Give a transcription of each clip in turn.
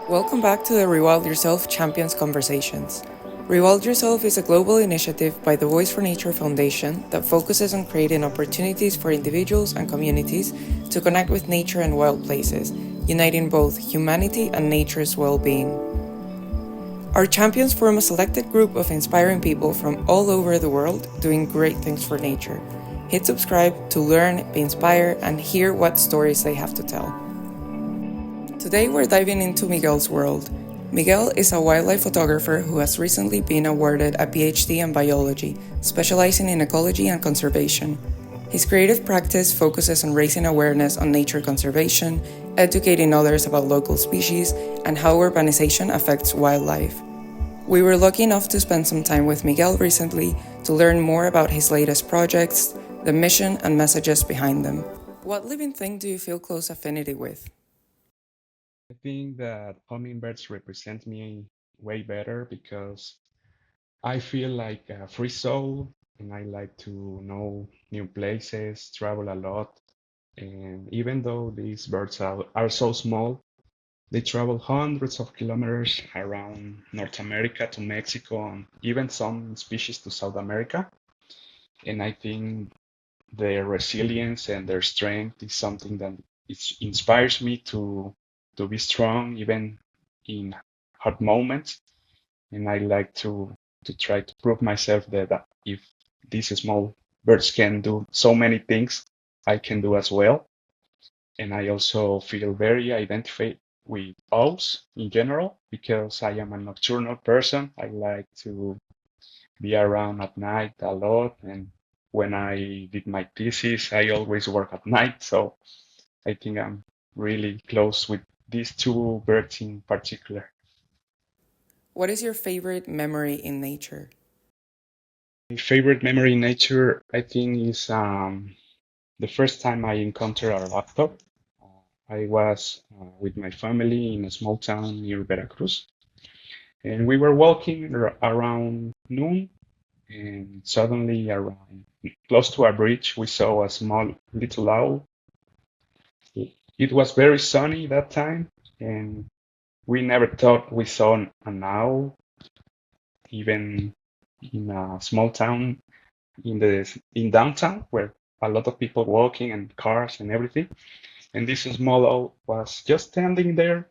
Welcome back to the Rewild Yourself Champions Conversations. Rewild Yourself is a global initiative by the Voice for Nature Foundation that focuses on creating opportunities for individuals and communities to connect with nature and wild places, uniting both humanity and nature's well being. Our champions form a selected group of inspiring people from all over the world doing great things for nature. Hit subscribe to learn, be inspired, and hear what stories they have to tell. Today we're diving into Miguel's world. Miguel is a wildlife photographer who has recently been awarded a PhD in biology, specializing in ecology and conservation. His creative practice focuses on raising awareness on nature conservation, educating others about local species, and how urbanization affects wildlife. We were lucky enough to spend some time with Miguel recently to learn more about his latest projects, the mission, and messages behind them. What living thing do you feel close affinity with? I think that hummingbirds represent me way better because I feel like a free soul and I like to know new places, travel a lot. And even though these birds are so small, they travel hundreds of kilometers around North America to Mexico and even some species to South America. And I think their resilience and their strength is something that inspires me to be strong even in hard moments. And I like to try to prove myself that if these small birds can do so many things, I can do as well. And I also feel very identified with owls in general because I am a nocturnal person. I like to be around at night a lot. And when I did my thesis, I always work at night. So I think I'm really close with these two birds in particular. What is your favorite memory in nature? My favorite memory in nature, I think, is the first time I encountered a laptop. I was with my family in a small town near Veracruz, and we were walking around noon, and suddenly, around close to a bridge, we saw a small little owl. It was very sunny that time, and we never thought we saw an owl, even in a small town in downtown where a lot of people walking and cars and everything. And this small owl was just standing there,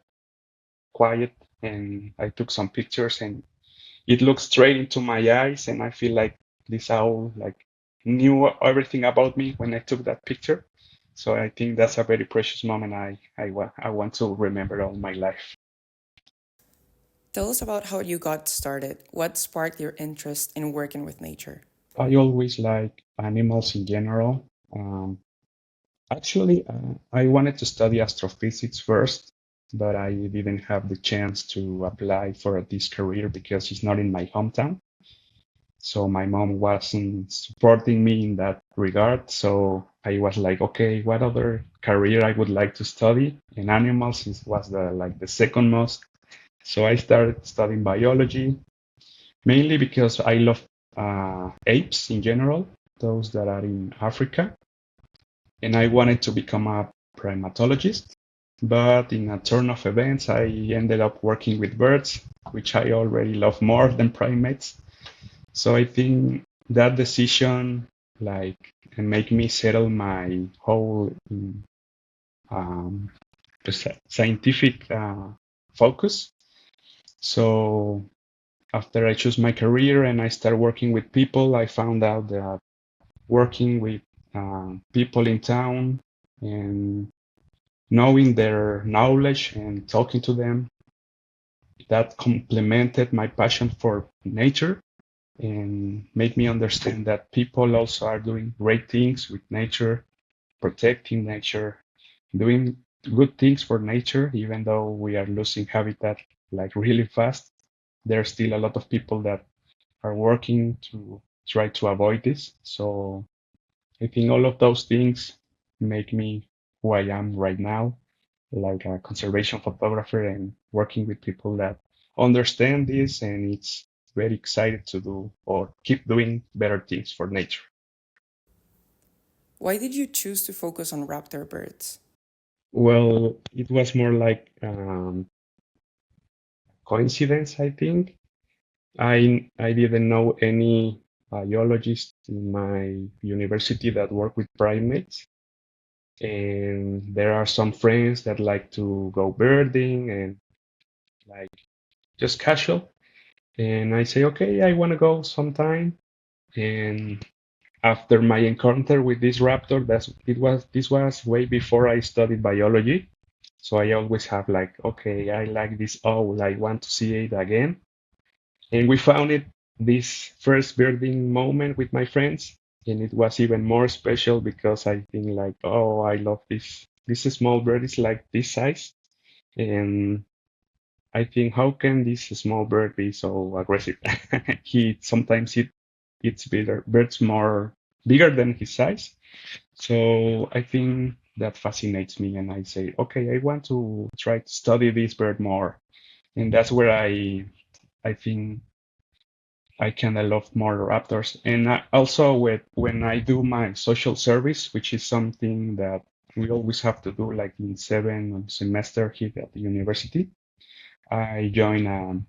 quiet, and I took some pictures and it looked straight into my eyes, and I feel like this owl like knew everything about me when I took that picture. So I think that's a very precious moment I want to remember all my life. Tell us about how you got started. What sparked your interest in working with nature? I always like animals in general. Actually, I wanted to study astrophysics first, but I didn't have the chance to apply for this career because it's not in my hometown. So my mom wasn't supporting me in that regard. So I was like, okay, what other career I would like to study? And animals was the second most. So I started studying biology, mainly because I love apes in general, those that are in Africa, and I wanted to become a primatologist. But in a turn of events, I ended up working with birds, which I already love more than primates. So I think that decision, like, make me settle my whole um, scientific focus. So after I chose my career and I started working with people, I found out that working with people in town and knowing their knowledge and talking to them, that complemented my passion for nature and made me understand that people also are doing great things with nature, protecting nature, doing good things for nature, even though we are losing habitat like really fast. There are still a lot of people that are working to try to avoid this. So I think all of those things make me who I am right now, like a conservation photographer and working with people that understand this, and it's very excited to do or keep doing better things for nature. Why did you choose to focus on raptor birds? Well, it was more like coincidence, I think. I didn't know any biologist in my university that work with primates, and there are some friends that like to go birding and like just casual. And I say, okay, I want to go sometime. And after my encounter with this raptor, this was way before I studied biology. So I always have like, okay, I like this owl, I want to see it again. And we found it this first birding moment with my friends, and it was even more special because I think like, oh, I love this. This small bird is like this size, and I think how can this small bird be so aggressive? He sometimes it eats birds more bigger than his size. So I think that fascinates me, and I say, okay, I want to try to study this bird more, and that's where I think I kind of love more raptors. And also when I do my social service, which is something that we always have to do, like in 7 semester here at the university, I join a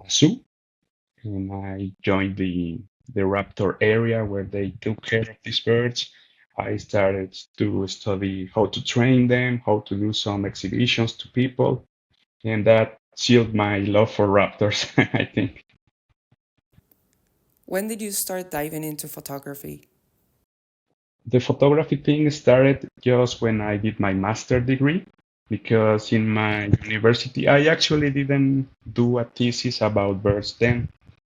zoo and I joined the raptor area where they took care of these birds. I started to study how to train them, how to do some exhibitions to people, and that sealed my love for raptors, I think. When did you start diving into photography? The photography thing started just when I did my master degree, because in my university, I actually didn't do a thesis about birds then,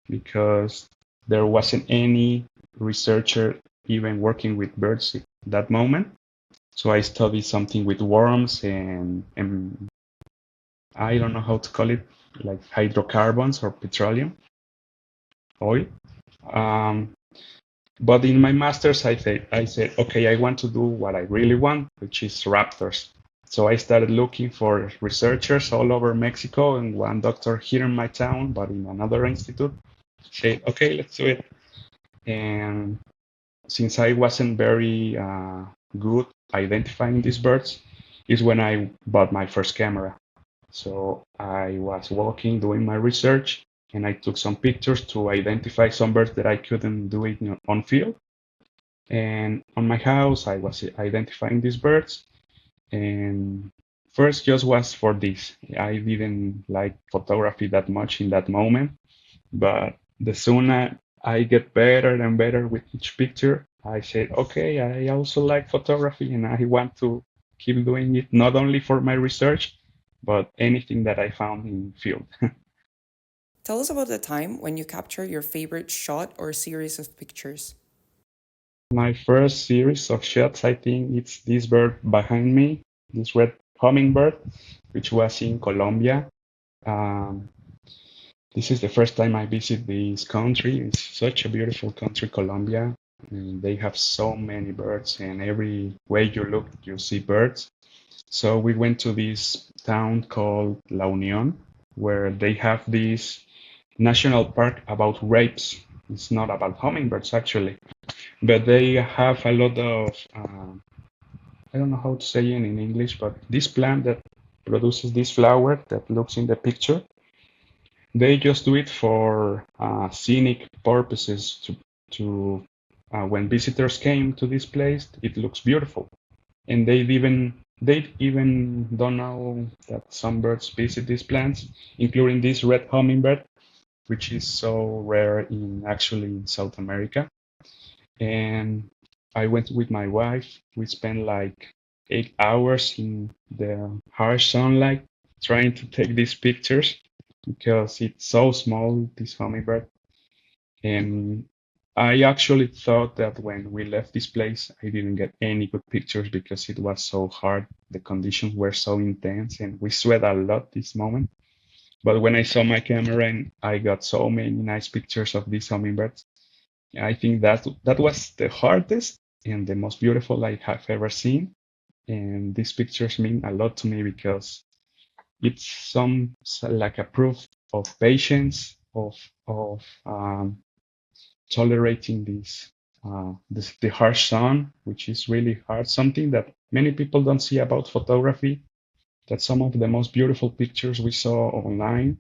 because there wasn't any researcher even working with birds at that moment. So I studied something with worms and I don't know how to call it, like hydrocarbons or petroleum oil. Um, But in my master's, I said, okay, I want to do what I really want, which is raptors. So I started looking for researchers all over Mexico, and one doctor here in my town, but in another institute, said, okay, let's do it. And since I wasn't very good identifying these birds, is when I bought my first camera. So I was walking, doing my research, and I took some pictures to identify some birds that I couldn't do it on field. And on my house, I was identifying these birds. And first, just was for this. I didn't like photography that much in that moment, but the sooner I get better and better with each picture, I said, okay, I also like photography and I want to keep doing it, not only for my research, but anything that I found in field. Tell us about the time when you captured your favorite shot or series of pictures. My first series of shots, I think it's this bird behind me, this red hummingbird, which was in Colombia. Um, this is the first time I visit this country. It's such a beautiful country, Colombia. And they have so many birds, and every way you look, you see birds. So we went to this town called La Unión, where they have this national park about rapes. It's not about hummingbirds, actually, but they have a lot of I don't know how to say it in English, but this plant that produces this flower that looks in the picture, they just do it for scenic purposes to when visitors came to this place, it looks beautiful. And they even don't know that some birds visit these plants, including this red hummingbird, which is so rare in actually in South America. And I went with my wife. We spent like 8 hours in the harsh sunlight trying to take these pictures because it's so small, this hummingbird. And I actually thought that when we left this place, I didn't get any good pictures because it was so hard. The conditions were so intense and we sweat a lot this moment. But when I saw my camera and I got so many nice pictures of these hummingbirds, I think that was the hardest and the most beautiful I have ever seen. And these pictures mean a lot to me because it's some like a proof of patience, of tolerating the harsh sun, which is really hard. Something that many people don't see about photography. that some of the most beautiful pictures we saw online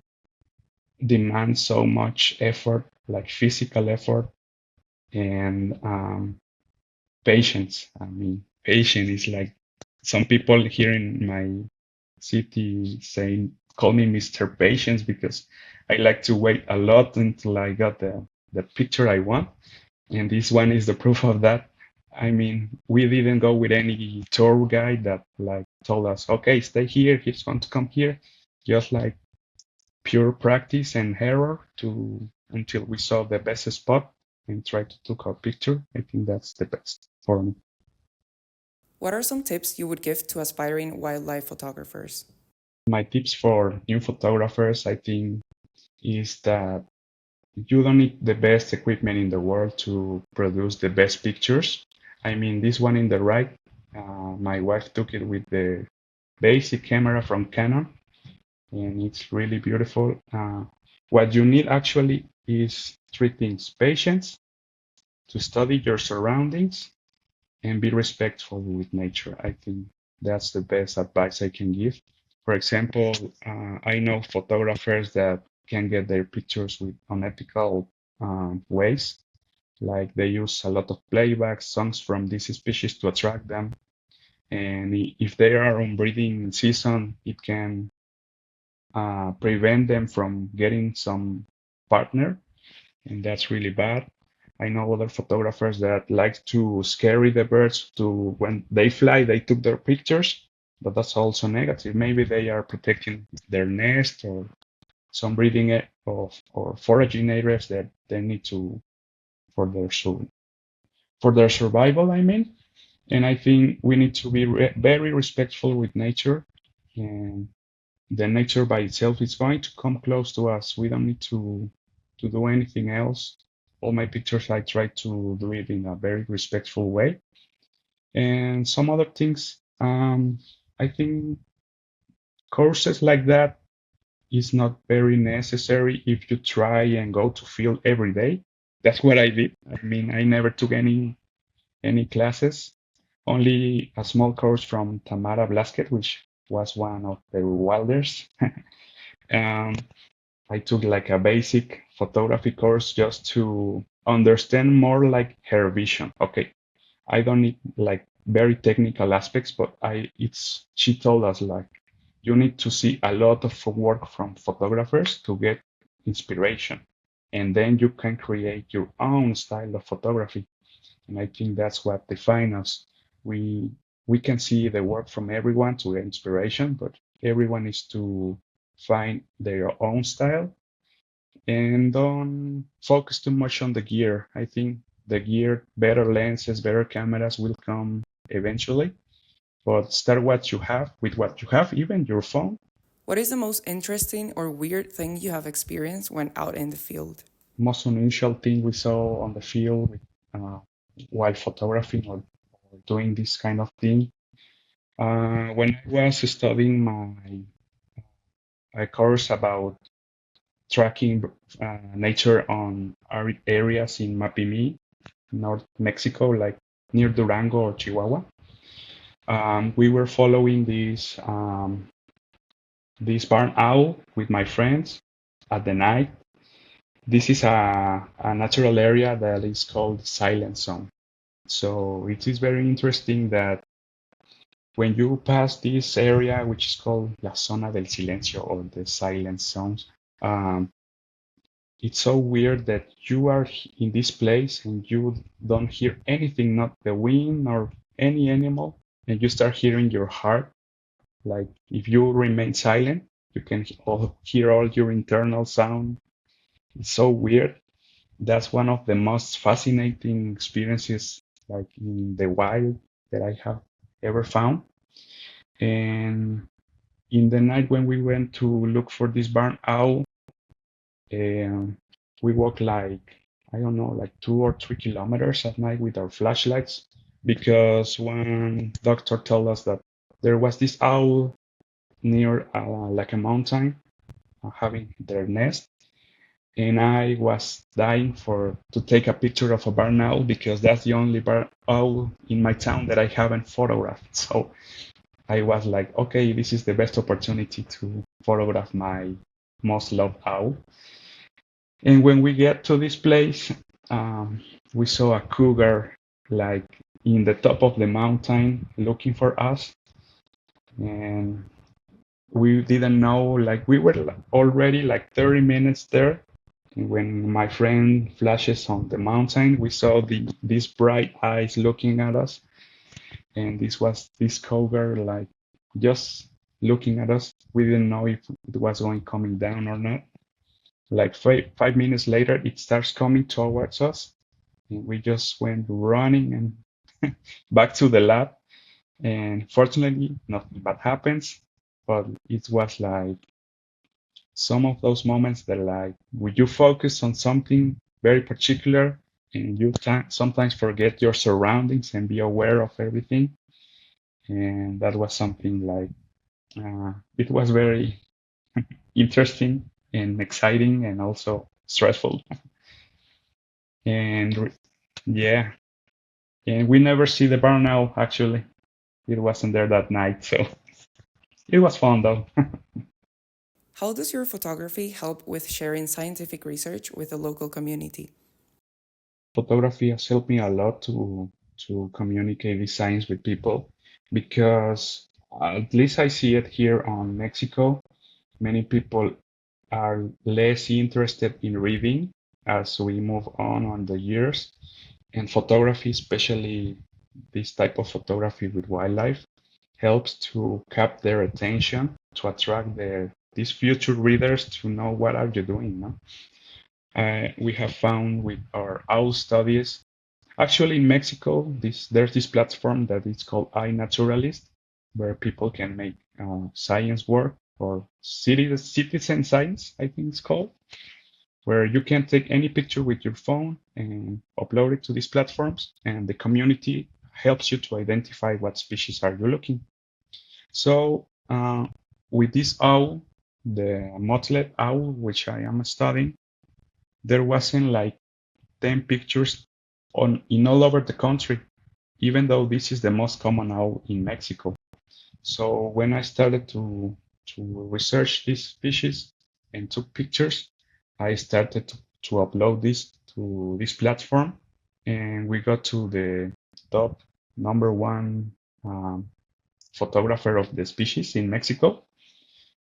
demand so much effort, like physical effort and patience. I mean, patience is like some people here in my city saying, call me Mr. Patience because I like to wait a lot until I got the picture I want. And this one is the proof of that. I mean, we didn't go with any tour guide that like told us, okay, stay here, he's going to come here. Just like pure practice and error to until we saw the best spot and try to take our picture. I think that's the best for me. What are some tips you would give to aspiring wildlife photographers? My tips for new photographers, I think, is that you don't need the best equipment in the world to produce the best pictures. I mean, this one in the right, my wife took it with the basic camera from Canon, and it's really beautiful. What you need actually is three things: patience, to study your surroundings, and be respectful with nature. I think that's the best advice I can give. For example, I know photographers that can get their pictures with unethical ways, like they use a lot of playback songs from this species to attract them. And if they are on breeding season, it can prevent them from getting some partner, and that's really bad. I know other photographers that like to scare the birds to when they fly, they took their pictures, but that's also negative. Maybe they are protecting their nest or some breeding of or foraging areas that they need to for their for their survival. I mean, and I think we need to be very respectful with nature, and the nature by itself is going to come close to us. We don't need to do anything else. All my pictures, I try to do it in a very respectful way. And some other things, I think courses like that is not very necessary if you try and go to field every day. That's what I did. I mean, I never took any classes, only a small course from Tamara Blasquez, which was one of the wilders. um, I took like a basic photography course just to understand more like her vision. Okay, I don't need like very technical aspects, but it's she told us like you need to see a lot of work from photographers to get inspiration, and then you can create your own style of photography. And I think that's what defines us. We we can see the work from everyone to get inspiration, but everyone is to find their own style and don't focus too much on the gear. I think the gear, better lenses, better cameras will come eventually. But start what you have with what you have, even your phone. What is the most interesting or weird thing you have experienced when out in the field? Most unusual thing we saw on the field with, while photographing or doing this kind of thing. When I was studying my a course about tracking nature on arid areas in Mapimi, North Mexico, like near Durango or Chihuahua. We were following this barn owl with my friends at the night. This is a natural area that is called Silent Zone. So it is very interesting that when you pass this area, which is called La Zona del Silencio or the Silent Zones, um, it's so weird that you are in this place and you don't hear anything, not the wind or any animal, and you start hearing your heart. Like if you remain silent, you can hear all your internal sound. It's so weird. That's one of the most fascinating experiences, like in the wild, that I have ever found. And in the night when we went to look for this barn owl, um, we walked like, I don't know, like 2 or 3 kilometers at night with our flashlights because one doctor told us that there was this owl near like a mountain having their nest. And I was dying for to take a picture of a barn owl because that's the only barn owl in my town that I haven't photographed. So I was like, okay, this is the best opportunity to photograph my most loved owl. And when we get to this place, um, we saw a cougar like in the top of the mountain looking for us. And we didn't know, like we were already like 30 minutes there. And when my friend flashes on the mountain, we saw these bright eyes looking at us. And this was this cougar like just looking at us. We didn't know if it was going coming down or not. Like 5 minutes later, it starts coming towards us, and we just went running and back to the lab. And fortunately, nothing bad happens. But it was like some of those moments that, like, when you focus on something very particular and you sometimes forget your surroundings and be aware of everything. And that was something like it was very interesting and exciting and also stressful. And yeah, and we never see the barn owl actually. It wasn't there that night, so it was fun though. How does your photography help with sharing scientific research with the local community? Photography has helped me a lot to communicate this science with people because at least I see it here on Mexico. Many people are less interested in reading as we move on the years. And photography, especially this type of photography with wildlife, helps to cap their attention, to attract these future readers to know what are you doing. No? We have found with our owl studies, actually in Mexico, there's this platform that is called iNaturalist, where people can make science work or citizen science, I think it's called, where you can take any picture with your phone and upload it to these platforms, and the community helps you to identify what species are you looking. So with this owl, the mottled owl, which I am studying, there wasn't like 10 pictures on in all over the country, even though this is the most common owl in Mexico. So when I started to research this species and took pictures, I started to upload this to this platform, and we got to the top number one photographer of the species in Mexico.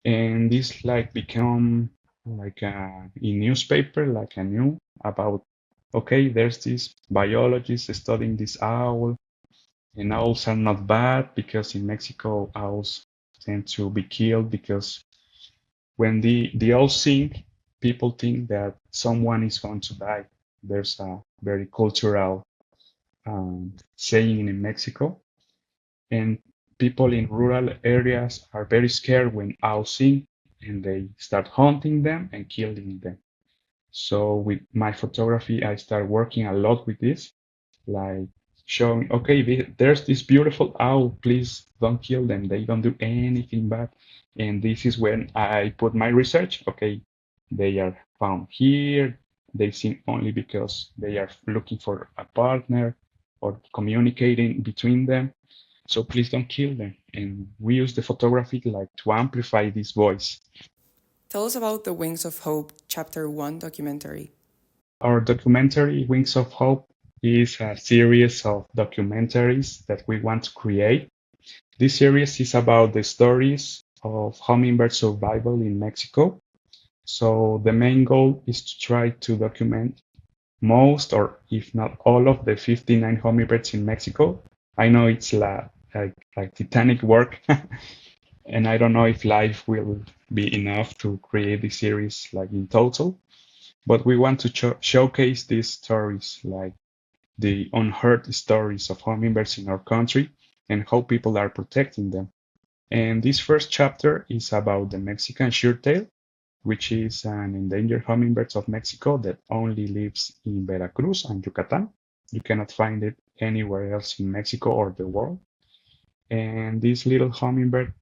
And this like become like a newspaper, like a new about, okay, there's this biologist studying this owl, and owls are not bad because in Mexico owls tend to be killed because when the owls sing, people think that someone is going to die. There's a very cultural saying in Mexico, and people in rural areas are very scared when owls sing, and they start hunting them and killing them. So with my photography, I start working a lot with this, like showing, okay, there's this beautiful owl, please don't kill them. They don't do anything bad. And this is when I put my research. Okay, they are found here. They sing only because they are looking for a partner or communicating between them. So please don't kill them. And we use the photography like to amplify this voice. Tell us about the Wings of Hope Chapter 1 documentary. Our documentary, Wings of Hope, is a series of documentaries that we want to create. This series is about the stories of hummingbird survival in Mexico. So the main goal is to try to document most, or if not all, of the 59 hummingbirds in Mexico. I know it's like titanic work, and I don't know if life will be enough to create this series like in total. But we want to showcase these stories, like the unheard stories of hummingbirds in our country and how people are protecting them. And this first chapter is about the Mexican shirtail, which is an endangered hummingbird of Mexico that only lives in Veracruz and Yucatan. You cannot find it anywhere else in Mexico or the world. And this little hummingbird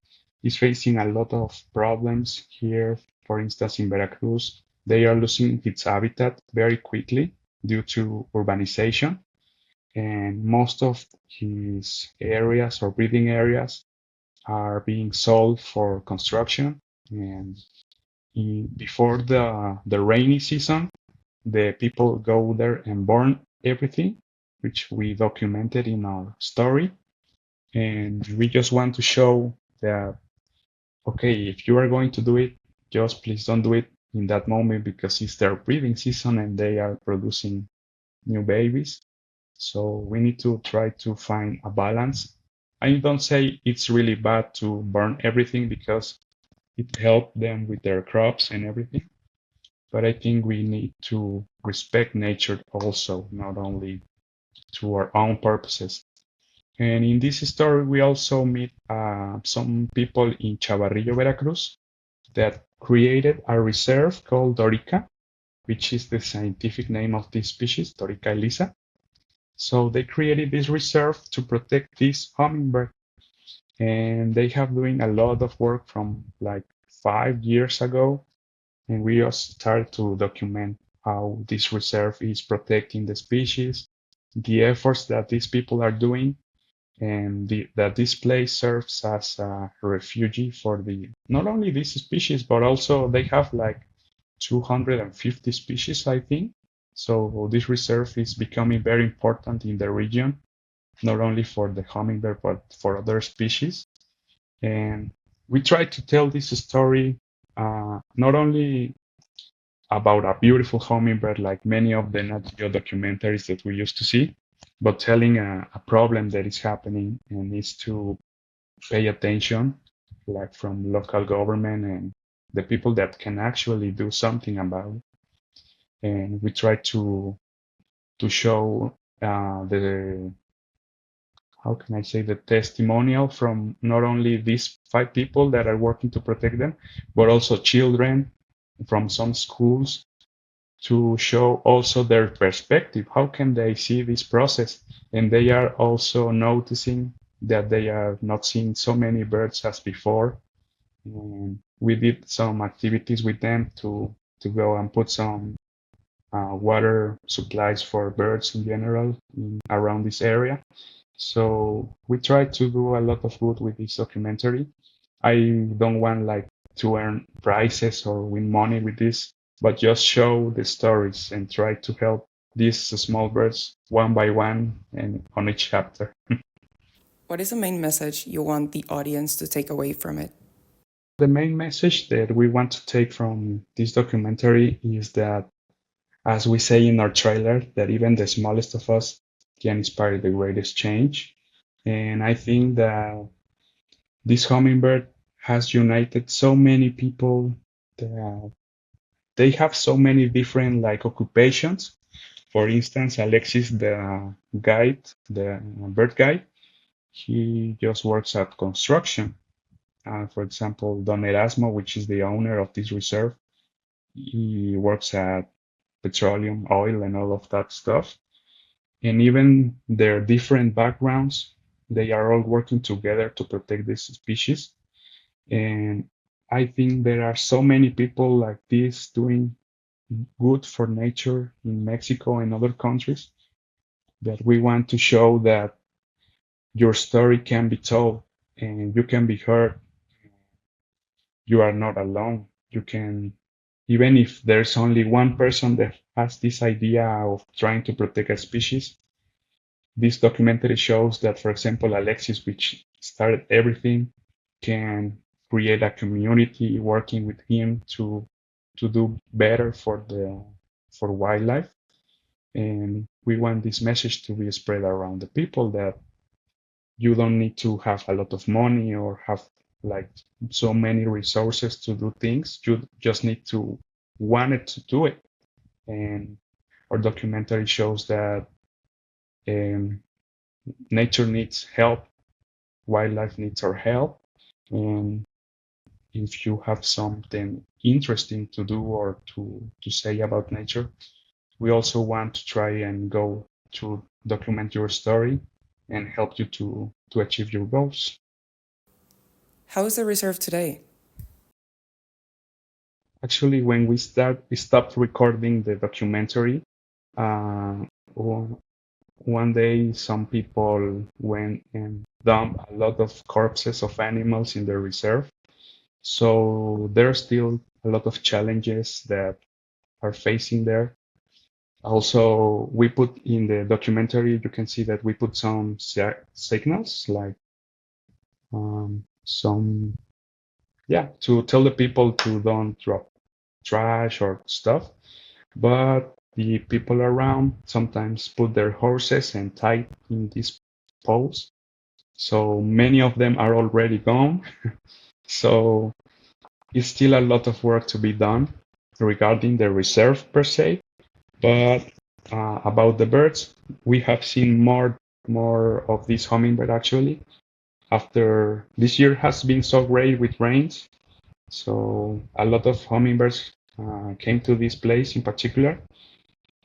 is facing a lot of problems here. For instance, in Veracruz, they are losing its habitat very quickly due to urbanization, and most of his areas or breeding areas are being sold for construction. And before the rainy season, the people go there and burn everything, which we documented in our story. And we just want to show that, okay, if you are going to do it, just please don't do it in that moment because it's their breeding season and they are producing new babies. So we need to try to find a balance. I don't say it's really bad to burn everything because it helped them with their crops and everything. But I think we need to respect nature also, not only to our own purposes. And in this story, we also meet some people in Chavarrillo, Veracruz, that created a reserve called Dorica, which is the scientific name of this species, Dorica elisa. So they created this reserve to protect this hummingbird. And they have doing a lot of work from like 5 years ago. And we just started to document how this reserve is protecting the species, the efforts that these people are doing, and that this place serves as a refuge for the not only this species, but also they have like 250 species, I think. So this reserve is becoming very important in the region, not only for the hummingbird, but for other species. And we try to tell this story not only about a beautiful hummingbird like many of the Nat Geo documentaries that we used to see, but telling a problem that is happening and needs to pay attention, like from local government and the people that can actually do something about it. And we try to show the how can I say the testimonial from not only these 5 people that are working to protect them, but also children from some schools to show also their perspective. How can they see this process? And they are also noticing that they are not seeing so many birds as before. And we did some activities with them to go and put some water supplies for birds in general around this area. So we try to do a lot of good with this documentary. I don't want like to earn prizes or win money with this, but just show the stories and try to help these small birds one by one and on each chapter. What is the main message you want the audience to take away from it? The main message that we want to take from this documentary is that, as we say in our trailer, that even the smallest of us can inspire the greatest change. And I think that this hummingbird has united so many people that they have so many different like occupations. For instance, Alexis, the guide, the bird guide, he just works at construction. For example, Don Erasmo, which is the owner of this reserve, he works at petroleum, oil, and all of that stuff. And even their different backgrounds, they are all working together to protect this species. And I think there are so many people like this doing good for nature in Mexico and other countries that we want to show that your story can be told and you can be heard. You are not alone. You can, even if there's only one person that has this idea of trying to protect a species, this documentary shows that, for example, Alexis, which started everything, can create a community working with him to do better for wildlife. And we want this message to be spread around the people that you don't need to have a lot of money or have like so many resources to do things. You just need to want it to do it. And our documentary shows that um, nature needs help, wildlife needs our help, and if you have something interesting to do or to say about nature, we also want to try and go to document your story and help you to achieve your goals. How is the reserve today? Actually, when we stopped recording the documentary, uh, one day some people went and dumped a lot of corpses of animals in the reserve. So there are still a lot of challenges that are facing there. Also, we put in the documentary, you can see that we put some signals like some, yeah, to tell the people to don't drop trash or stuff. But the people around sometimes put their horses and tie in these poles. So many of them are already gone. So it's still a lot of work to be done regarding the reserve per se. But about the birds, we have seen more of this hummingbird actually. After this year has been so great with rains, so a lot of hummingbirds came to this place in particular.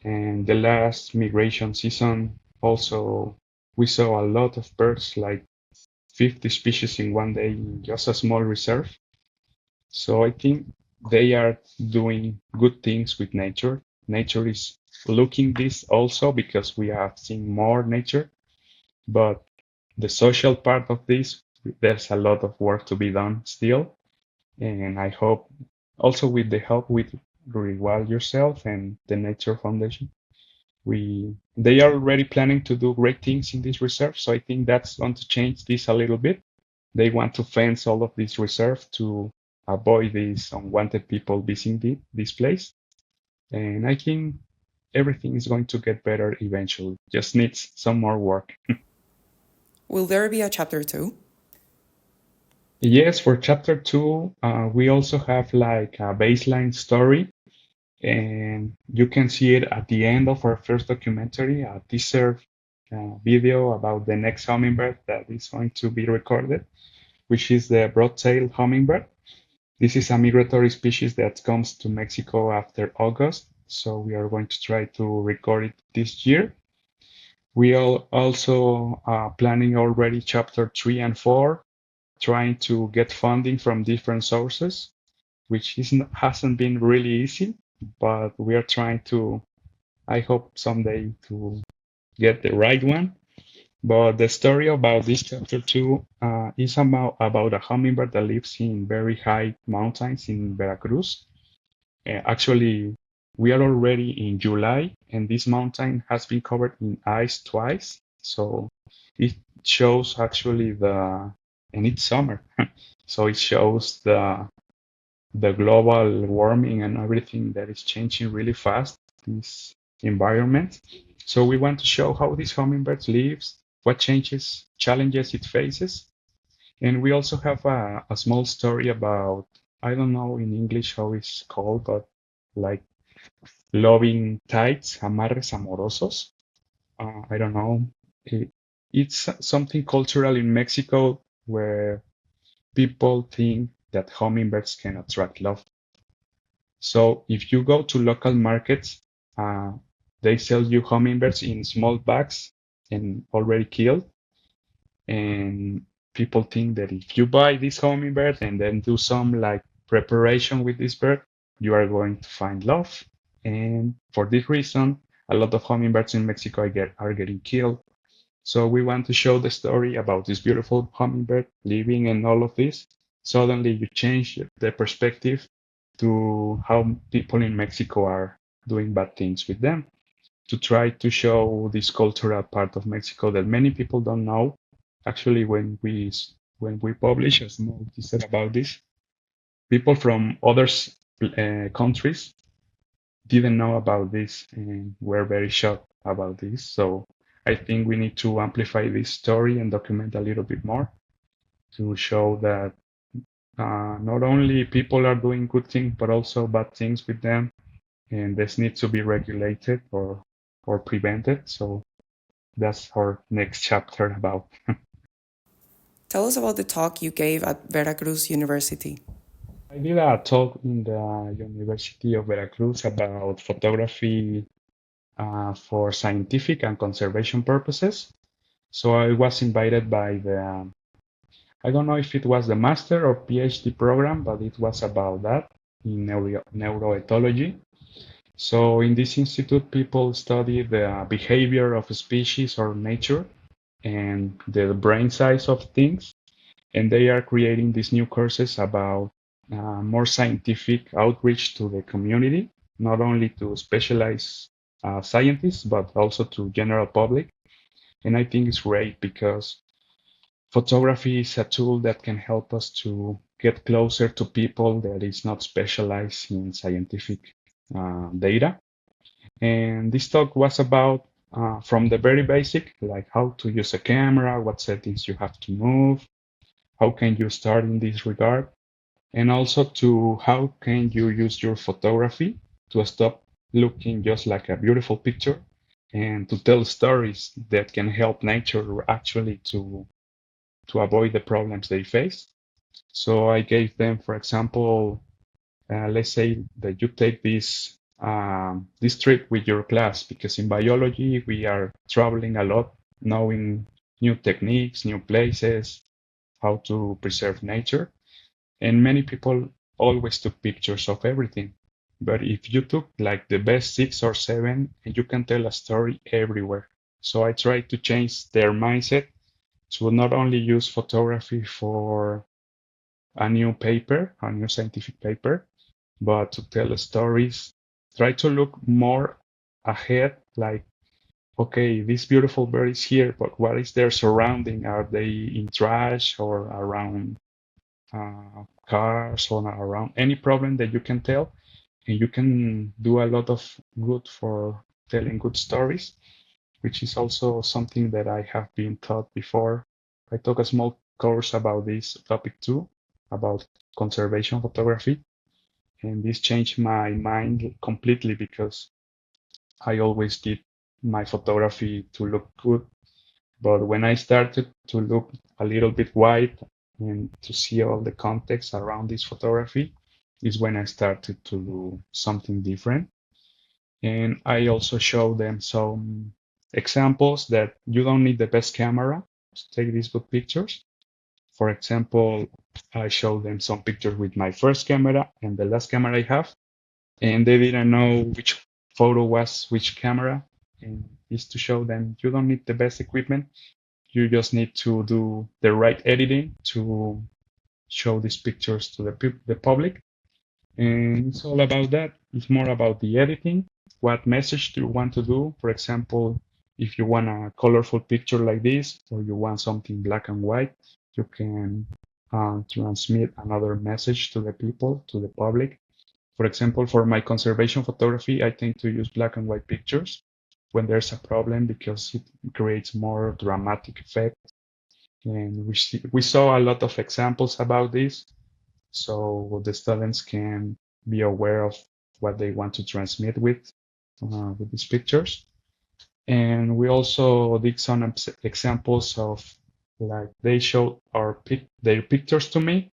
And the last migration season also we saw a lot of birds, like 50 species in one day in just a small reserve. So I think they are doing good things with nature. Nature is looking this also because we have seen more nature, but the social part of this, there's a lot of work to be done still. And I hope also with the help with Rewild Yourself and the Nature Foundation, they are already planning to do great things in this reserve. So I think that's going to change this a little bit. They want to fence all of this reserve to avoid these unwanted people visiting this place. And I think everything is going to get better eventually. Just needs some more work. Will there be a chapter 2? Yes, for chapter two, we also have like a baseline story, and you can see it at the end of our first documentary, a teaser video about the next hummingbird that is going to be recorded, which is the broad-tailed hummingbird. This is a migratory species that comes to Mexico after August, so we are going to try to record it this year. We are also planning already chapter 3 and 4, trying to get funding from different sources, which hasn't been really easy, but we are trying to, I hope someday to get the right one. But the story about this chapter 2 is about a hummingbird that lives in very high mountains in Veracruz. Actually, we are already in July, and this mountain has been covered in ice twice. So it shows actually and it's summer. So it shows the global warming and everything that is changing really fast, this environment. So we want to show how this hummingbird lives, what changes, challenges it faces. And we also have a small story about, I don't know in English how it's called, but like loving tides, amarres amorosos. I don't know. It's something cultural in Mexico where people think that hummingbirds can attract love. So if you go to local markets, uh, they sell you hummingbirds in small bags and already killed. And people think that if you buy this hummingbird and then do some like preparation with this bird, you are going to find love. And for this reason, a lot of hummingbirds in Mexico are getting killed. So we want to show the story about this beautiful hummingbird living and all of this. Suddenly you change the perspective to how people in Mexico are doing bad things with them, to try to show this cultural part of Mexico that many people don't know. Actually, when we publish a small teaser about this, people from other countries didn't know about this and were very shocked about this. So I think we need to amplify this story and document a little bit more to show that not only people are doing good things, but also bad things with them, and this needs to be regulated or prevented. So that's our next chapter about. Tell us about the talk you gave at Veracruz University. I did a talk in the University of Veracruz about photography for scientific and conservation purposes. So I was invited by I don't know if it was the master or PhD program, but it was about that in neuroethology. So in this institute, people study the behavior of a species or nature and the brain size of things. And they are creating these new courses about more scientific outreach to the community, not only to specialized scientists, but also to general public. And I think it's great because photography is a tool that can help us to get closer to people that is not specialized in scientific data. And this talk was about from the very basic, like how to use a camera, what settings you have to move, how can you start in this regard, and also to how can you use your photography to stop looking just like a beautiful picture and to tell stories that can help nature actually to avoid the problems they face. So I gave them, for example, let's say that you take this trip with your class because in biology we are traveling a lot, knowing new techniques, new places, how to preserve nature, and many people always took pictures of everything. But if you took like the best 6 or 7, you can tell a story everywhere. So I try to change their mindset to not only use photography for a new paper, a new scientific paper, but to tell stories. Try to look more ahead, like, okay, this beautiful bird is here, but what is their surrounding? Are they in trash or around cars or around any problem that you can tell? And you can do a lot of good for telling good stories, which is also something that I have been taught before. I took a small course about this topic too, about conservation photography. And this changed my mind completely because I always did my photography to look good. But when I started to look a little bit wide and to see all the context around this photography, is when I started to do something different. And I also show them some examples that you don't need the best camera to take these good pictures. For example, I showed them some pictures with my first camera and the last camera I have, and they didn't know which photo was which camera. And is to show them you don't need the best equipment, you just need to do the right editing to show these pictures to the public. And it's all about that. It's more about the editing. What message do you want to do? For example, if you want a colorful picture like this, or you want something black and white, you can transmit another message to the people, to the public. For example, for my conservation photography, I tend to use black and white pictures when there's a problem because it creates more dramatic effect. And we saw a lot of examples about this, so the students can be aware of what they want to transmit with these pictures. And we also did some examples of like they showed their pictures to me,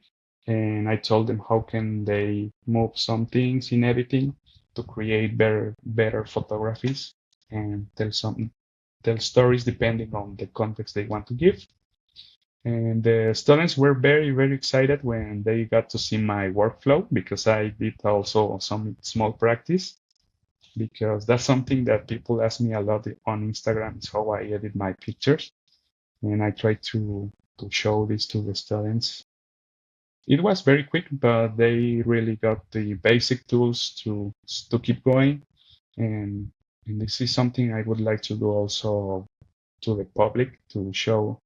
and I told them how can they move some things in editing to create better photographies and tell stories depending on the context they want to give. And the students were very excited when they got to see my workflow because I did also some small practice because that's something that people ask me a lot on Instagram is how I edit my pictures. And I try to show this to the students. It was very quick, but they really got the basic tools to keep going. And, and this is something I would like to do also to the public to show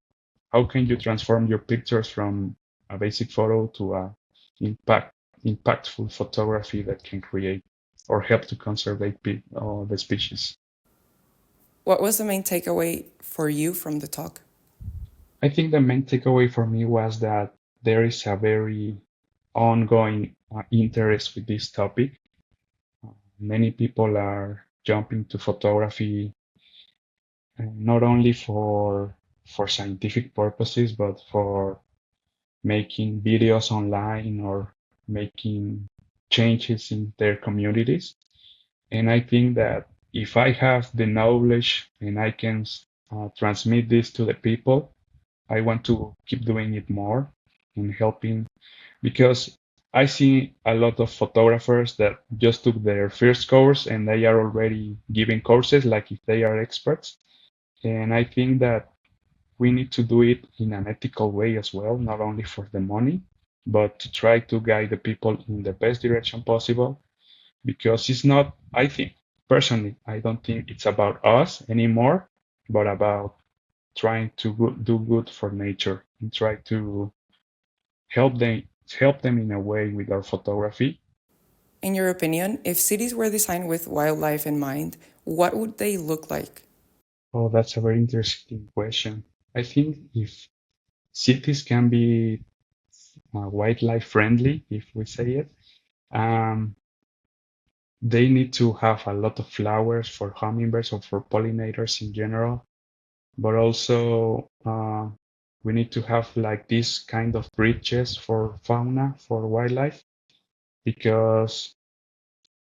how can you transform your pictures from a basic photo to a impactful photography that can create or help to conserve the species. What was the main takeaway for you from the talk? I think the main takeaway for me was that there is a very ongoing interest with this topic. Many people are jumping to photography not only for scientific purposes, but for making videos online or making changes in their communities. And I think that if I have the knowledge and I can transmit this to the people, I want to keep doing it more and helping because I see a lot of photographers that just took their first course and they are already giving courses like if they are experts. And I think that we need to do it in an ethical way as well, not only for the money, but to try to guide the people in the best direction possible. Because it's not, I think, personally, I don't think it's about us anymore, but about trying to do good for nature and try to help them help them in a way with our photography. In your opinion, if cities were designed with wildlife in mind, what would they look like? Oh, that's a very interesting question. I think if cities can be wildlife friendly, if we say it, um, they need to have a lot of flowers for hummingbirds or for pollinators in general, but also we need to have like this kind of bridges for fauna, for wildlife, because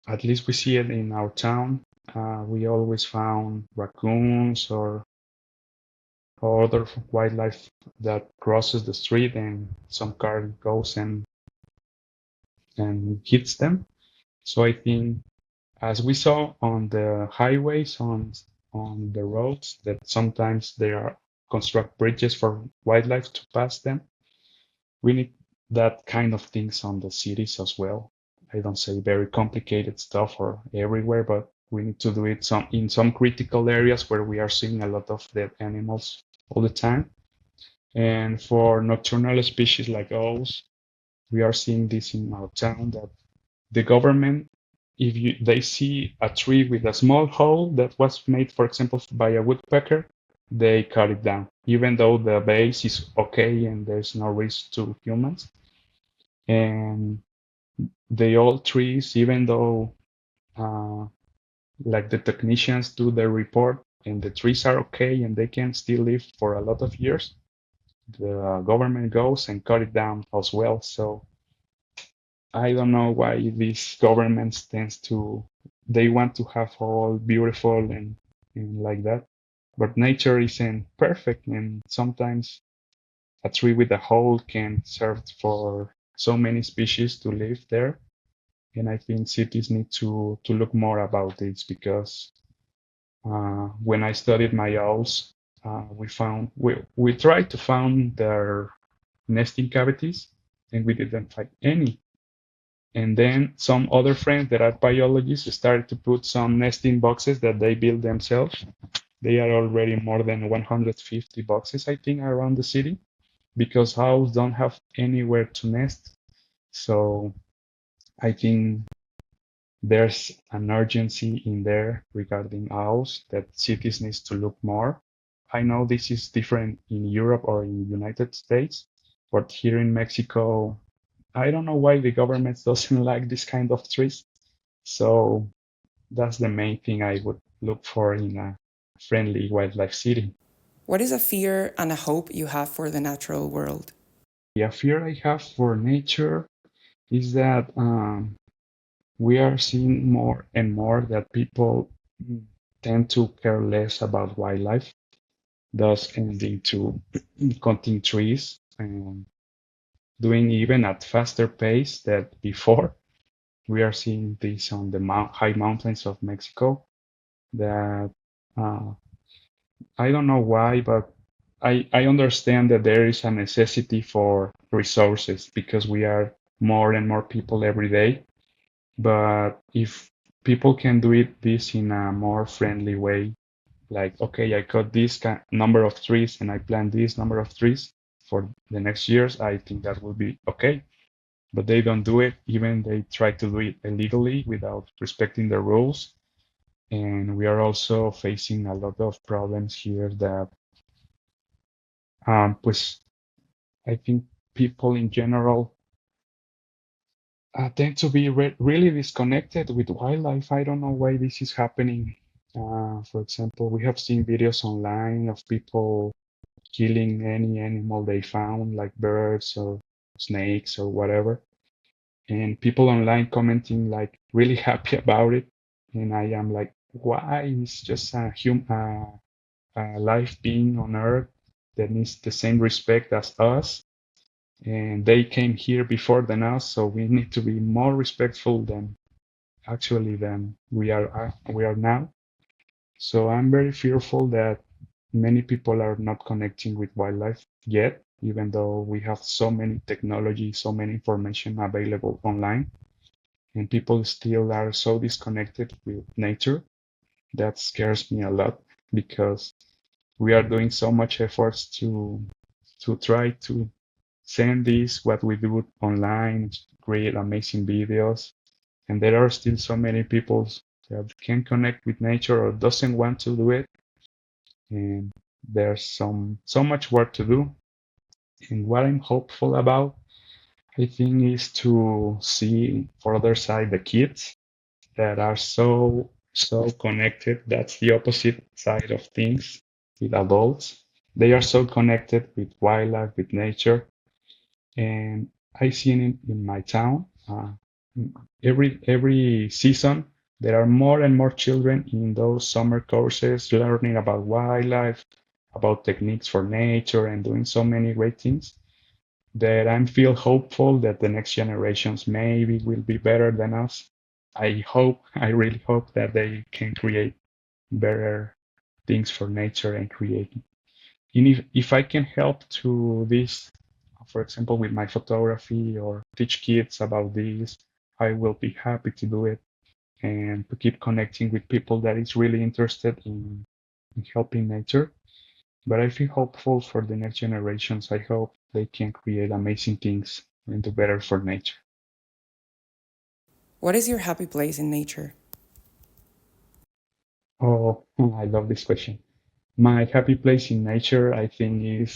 at least we see it in our town. We always found raccoons or other wildlife that crosses the street and some car goes and hits them. So I think as we saw on the highways, on the roads, that sometimes they are construct bridges for wildlife to pass them. We need that kind of things on the cities as well. I don't say very complicated stuff or everywhere, but we need to do it some in some critical areas where we are seeing a lot of dead animals all the time. And for nocturnal species like owls, we are seeing this in our town that the government, if they see a tree with a small hole that was made, for example, by a woodpecker, they cut it down, even though the base is okay and there's no risk to humans. And the old trees, even though uh, like the technicians do their report and the trees are okay and they can still live for a lot of years, the government goes and cut it down as well. So I don't know why these governments tends to they want to have all beautiful and like that. But nature isn't perfect and sometimes a tree with a hole can serve for so many species to live there. And I think cities need to look more about this because when I studied my owls, we tried to find their nesting cavities and we didn't find any. And then some other friends that are biologists started to put some nesting boxes that they build themselves. They are already more than 150 boxes, I think, around the city because owls don't have anywhere to nest. So I think there's an urgency in there regarding owls that cities needs to look more. I know this is different in Europe or in the United States, but here in Mexico, I don't know why the government doesn't like this kind of trees. So that's the main thing I would look for in a friendly wildlife city. What is a fear and a hope you have for the natural world? The fear I have for nature is that we are seeing more and more that people tend to care less about wildlife, thus ending to cutting trees and doing even at faster pace than before. We are seeing this on the high mountains of Mexico that uh, I don't know why, but I understand that there is a necessity for resources because we are more and more people every day. But if people can do this in a more friendly way, like, okay, I cut this number of trees and I plant this number of trees for the next years, I think that will be okay. But they don't do it, even they try to do it illegally without respecting the rules. And we are also facing a lot of problems here that, pues, I think people in general tend to be really disconnected with wildlife. I don't know why this is happening. For example, we have seen videos online of people killing any animal they found, like birds or snakes or whatever, and people online commenting like really happy about it. And I am like, why? It's just a life being on Earth that needs the same respect as us. and they came here before than us, so we need to be more respectful than we are now. So I'm very fearful that many people are not connecting with wildlife yet, even though we have so many technology, so many information available online, and people still are so disconnected with nature. That scares me a lot because we are doing so much efforts to try to send this what we do online, create amazing videos, and there are still so many people that can connect with nature or doesn't want to do it, and there's so much work to do. And what I'm hopeful about, I think, is to see for other side the kids that are so connected. That's the opposite side of things with adults. They are so connected with wildlife, with nature, and I see it in my town. Every season, there are more and more children in those summer courses learning about wildlife, about techniques for nature, and doing so many great things that I feel hopeful that the next generations maybe will be better than us. I really hope that they can create better things for nature and create. And if I can help to this, for example, with my photography or teach kids about this, I will be happy to do it and to keep connecting with people that is really interested in helping nature. But I feel hopeful for the next generations. I hope they can create amazing things and do better for nature. What is your happy place in nature? Oh, I love this question. My happy place in nature, I think,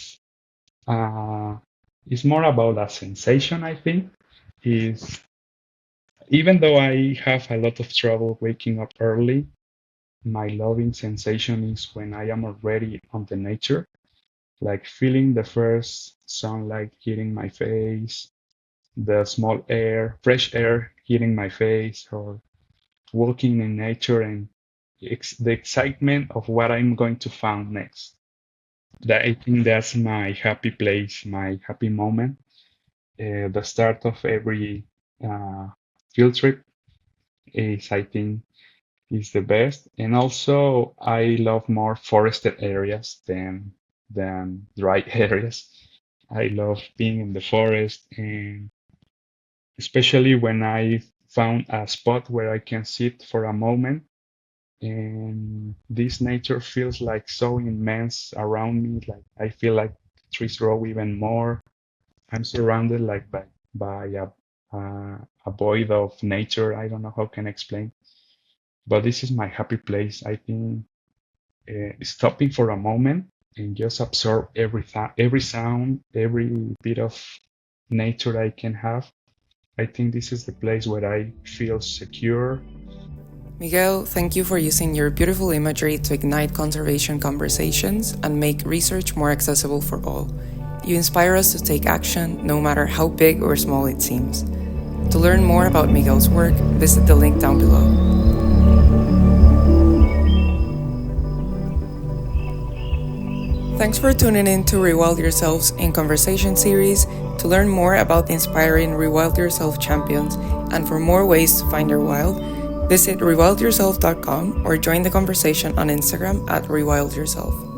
uh, is more about a sensation. I think is even though I have a lot of trouble waking up early, my loving sensation is when I am already on the nature, like feeling the first sunlight hitting my face, the small air, fresh air hitting my face, or walking in nature and the excitement of what I'm going to find next. That I think that's my happy place, my happy moment. The start of every uh, field trip is, I think, is the best. And also, I love more forested areas than dry areas. I love being in the forest, and especially when I found a spot where I can sit for a moment and this nature feels like so immense around me. Like I feel like trees grow even more. I'm surrounded like by a void of nature. I don't know how can I explain, but this is my happy place. I think stopping for a moment and just absorb every sound, every bit of nature I can have. I think this is the place where I feel secure. Miguel, thank you for using your beautiful imagery to ignite conservation conversations and make research more accessible for all. You inspire us to take action, no matter how big or small it seems. To learn more about Miguel's work, visit the link down below. Thanks for tuning in to Rewild Yourselves in Conversation series. To learn more about the inspiring Rewild Yourself champions and for more ways to find your wild, visit rewildyourself.com or join the conversation on Instagram at rewildyourself.